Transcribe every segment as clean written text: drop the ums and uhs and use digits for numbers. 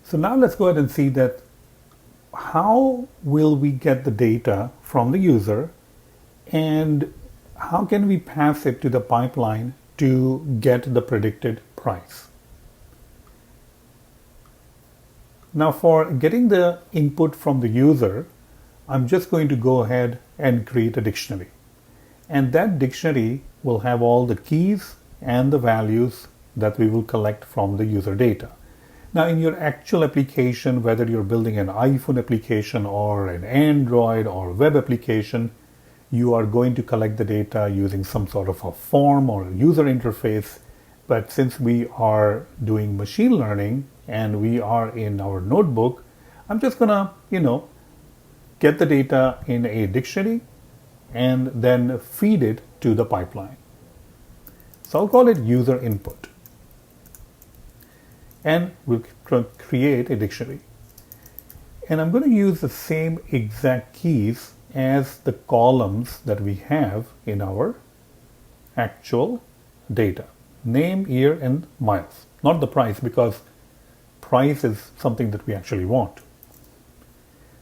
So now let's go ahead and see that how will we get the data from the user and how can we pass it to the pipeline to get the predicted price. Now for getting the input from the user, I'm just going to go ahead and create a dictionary. And that dictionary will have all the keys and the values that we will collect from the user data. Now in your actual application, whether you're building an iPhone application or an Android or web application, you are going to collect the data using some sort of a form or a user interface. But since we are doing machine learning and we are in our notebook, I'm just gonna, get the data in a dictionary and then feed it to the pipeline. So I'll call it user input. And we'll create a dictionary. And I'm going to use the same exact keys as the columns that we have in our actual data. Name, year, and miles. Not the price, because price is something that we actually want.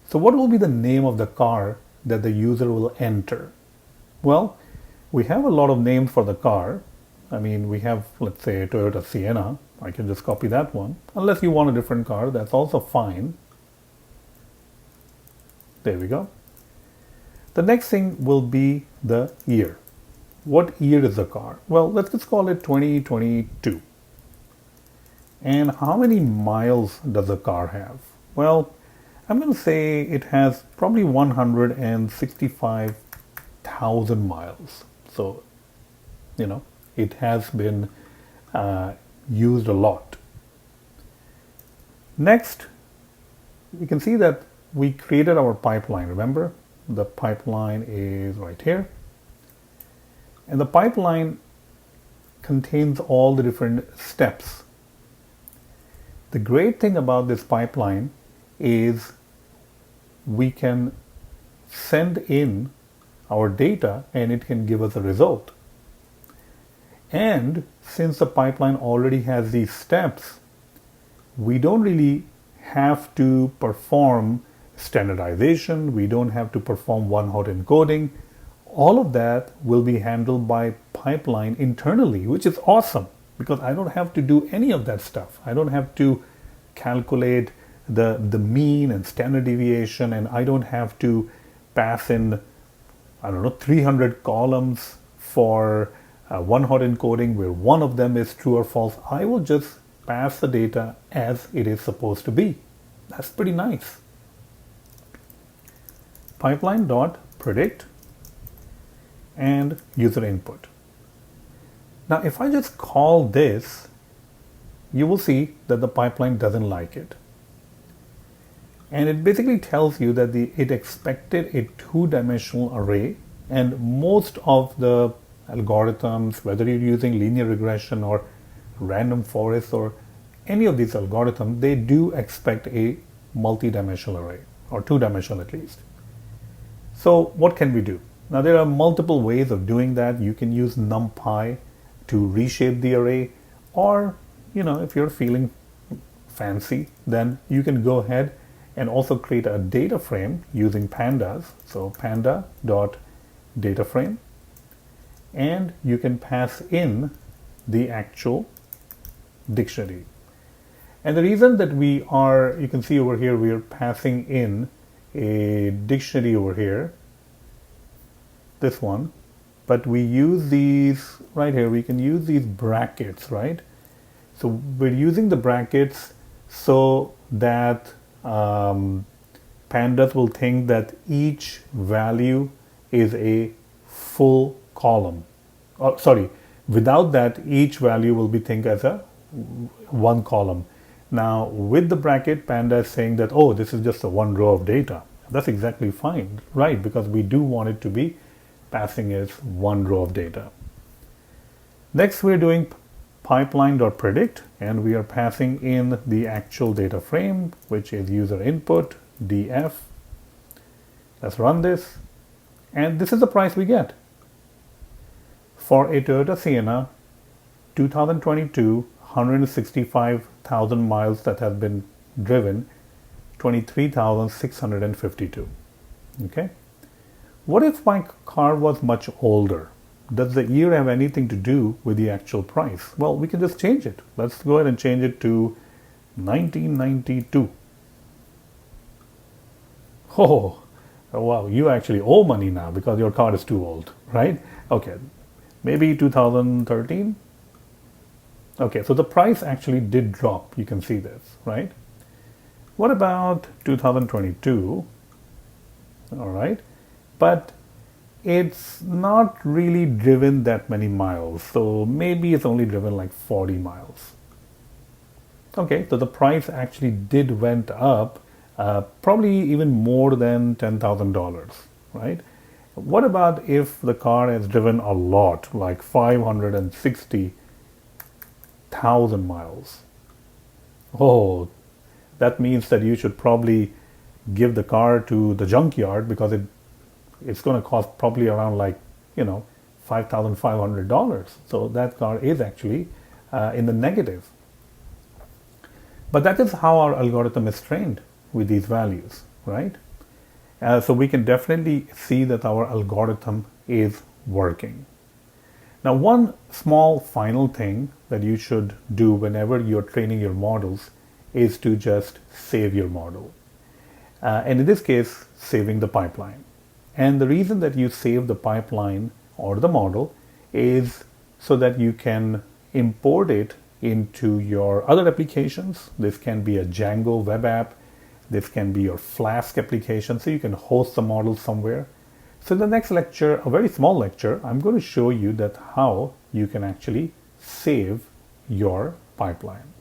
So what will be the name of the car that the user will enter? Well, we have a lot of names for the car. I mean, we have, let's say, a Toyota Sienna. I can just copy that one. Unless you want a different car, that's also fine. There we go. The next thing will be the year. What year is the car? Well, let's just call it 2022. And how many miles does the car have? Well, I'm going to say it has probably 165,000 miles. So, it has been used a lot. Next, we can see that we created our pipeline. Remember, the pipeline is right here. And the pipeline contains all the different steps. The great thing about this pipeline is we can send in our data and it can give us a result. And since the pipeline already has these steps, we don't really have to perform standardization. We don't have to perform one-hot encoding. All of that will be handled by pipeline internally, which is awesome because I don't have to do any of that stuff. I don't have to calculate the mean and standard deviation, and I don't have to pass in, 300 columns for one-hot encoding where one of them is true or false. I will just pass the data as it is supposed to be. That's pretty nice. Pipeline.predict and user input. Now, if I just call this, you will see that the pipeline doesn't like it. And it basically tells you that it expected a two-dimensional array, and most of the algorithms, whether you're using linear regression or random forest or any of these algorithms, they do expect a multi-dimensional array, or two-dimensional at least. So what can we do? Now there are multiple ways of doing that. You can use NumPy to reshape the array, or if you're feeling fancy, then you can go ahead and also create a data frame using pandas. So panda.dataframe, and you can pass in the actual dictionary. And the reason that you can see over here, we are passing in a dictionary over here, this one, but we use these right here. We can use these brackets, right? So we're using the brackets so that Pandas will think that each value is a full column. Without that, each value will be think as a one column. Now with the bracket, Panda is saying that, oh, this is just a one row of data. That's exactly fine, right? Because we do want it to be passing as one row of data. Next, we're doing pipeline.predict, and we are passing in the actual data frame, which is user input, df. Let's run this. And this is the price we get. For a Toyota Sienna, 2022, 165,000 miles that have been driven 23,652. Okay. What if my car was much older? Does the year have anything to do with the actual price? Well, we can just change it. Let's go ahead and change it to 1992. Oh, wow, you actually owe money now because your car is too old, right? Okay, maybe 2013. Okay, so the price actually did drop. You can see this, right? What about 2022? All right, but it's not really driven that many miles. So maybe it's only driven like 40 miles. Okay, so the price actually did went up, probably even more than $10,000, right? What about if the car has driven a lot, like 560,000 miles? Oh, that means that you should probably give the car to the junkyard because it's going to cost probably around like, $5,500. So that car is actually in the negative. But that is how our algorithm is trained with these values, right? So we can definitely see that our algorithm is working. Now, one small final thing that you should do whenever you're training your models is to just save your model. And in this case, saving the pipeline. And the reason that you save the pipeline or the model is so that you can import it into your other applications. This can be a Django web app. This can be your Flask application. So you can host the model somewhere. So in the next lecture, a very small lecture, I'm going to show you that how you can actually save your pipeline.